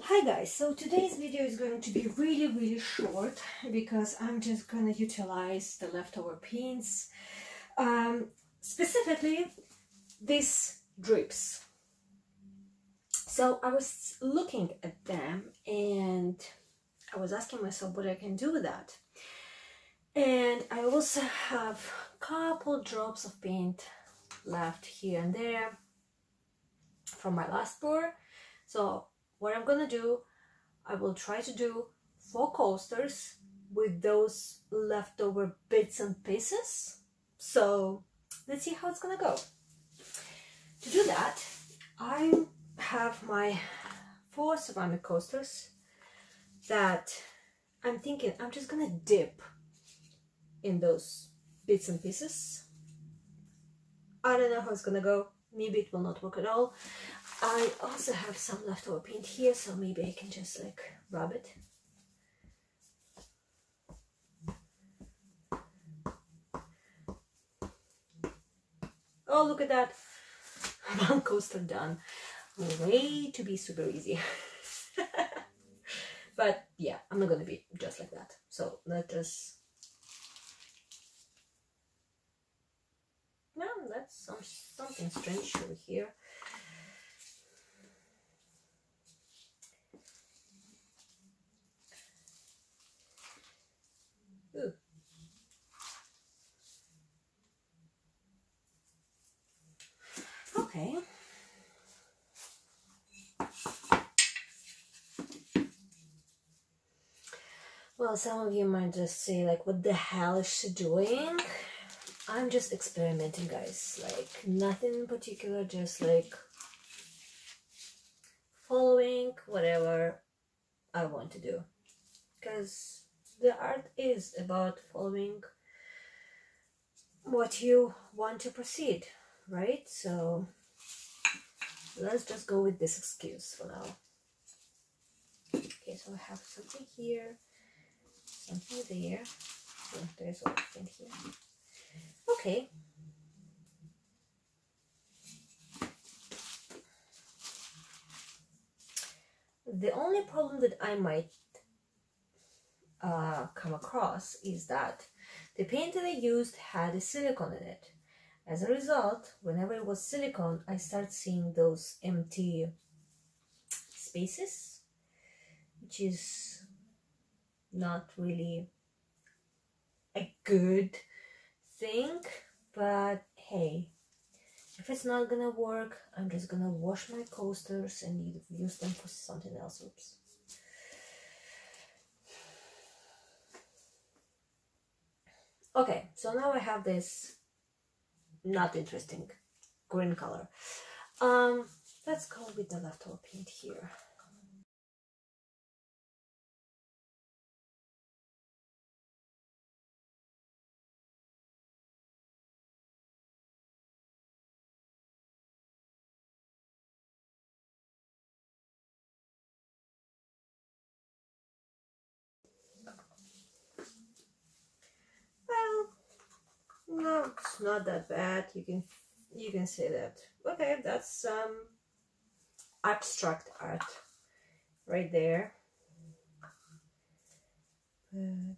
Hi guys, so today's video is going to be really short because I'm just gonna utilize the leftover paints, specifically these drips. So I was looking at them and I was asking myself what I can do with that. And I also have a couple drops of paint left here and there from my last pour. So what I'm gonna do, I will try to do 4 coasters with those leftover bits and pieces. So let's see how it's gonna go. To do that, I have my 4 ceramic coasters that I'm thinking I'm just gonna dip in those bits and pieces. I don't know how it's gonna go. Maybe it will not work at all. I also have some leftover paint here, so maybe I can just like rub it. Oh, look at that. 1 coaster done. Way to be super easy. But yeah, I'm not gonna be just like that. So let us... No, that's something strange over here. Ooh. Okay. Well, some of you might just say like, what the hell is she doing? I'm just experimenting, guys. Like nothing in particular, just like following whatever I want to do. Because the art is about following what you want to proceed, right? So let's just go with this excuse for now. Okay, so I have something here, something there. Oh, there's a thing here. Okay. The only problem that I might come across is that the paint that I used had a silicone in it. As a result, whenever it was silicone, I start seeing those empty spaces, which is not really a good thing, but hey, if it's not gonna work, I'm just gonna wash my coasters and use them for something else. Oops. Okay, so now I have this not interesting green color. Let's go with the leftover paint here. Well, no, it's not that bad. You can say that. Okay, that's abstract art right there. But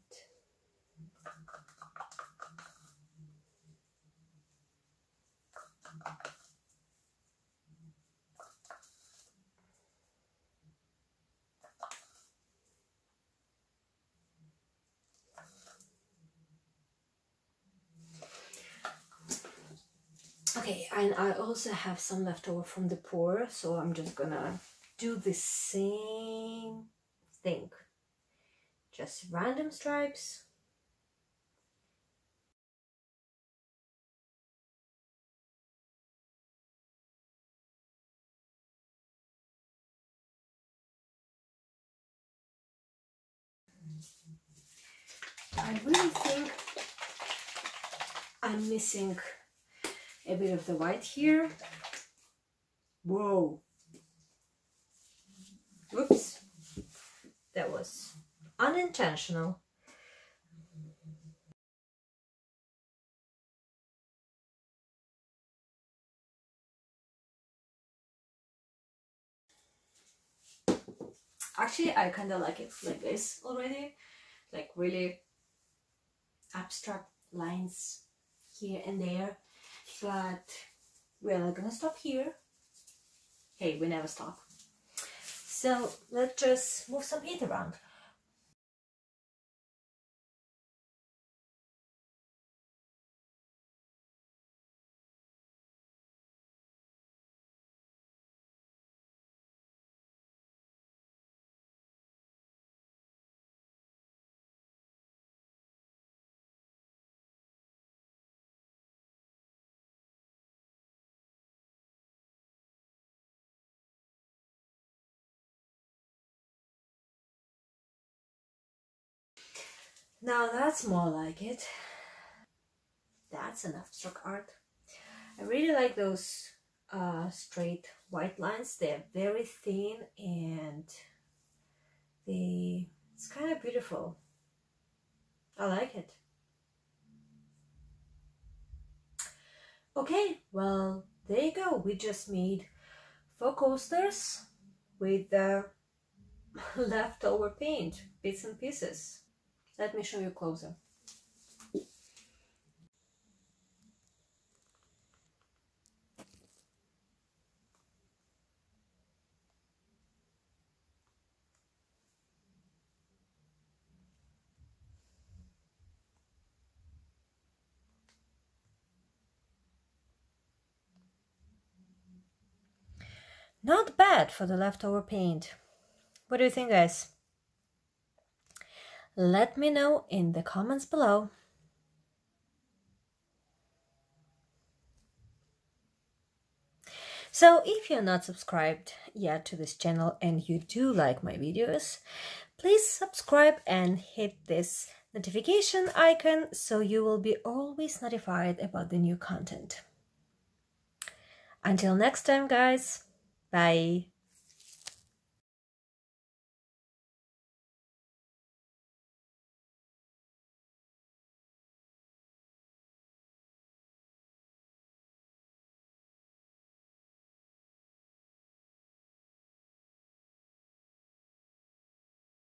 okay, and I also have some leftover from the pour, so I'm just gonna do the same thing. Just random stripes. I really think I'm missing a bit of the white here. Whoa. Whoops. That was unintentional. Actually, I kind of like it like this already, like really abstract lines here and there, but we're not gonna stop here. Hey, we never stop. So let's just move some paint around. Now that's more like it. That's an abstract art. I really like those straight white lines. They're very thin and it's kind of beautiful. I like it. Okay, well, there you go. We just made 4 coasters with the leftover paint, bits and pieces. Let me show you closer. Not bad for the leftover paint. What do you think, guys? Let me know in the comments below. So if you're not subscribed yet to this channel and you do like my videos, please subscribe and hit this notification icon so you will be always notified about the new content. Until next time, guys. Bye.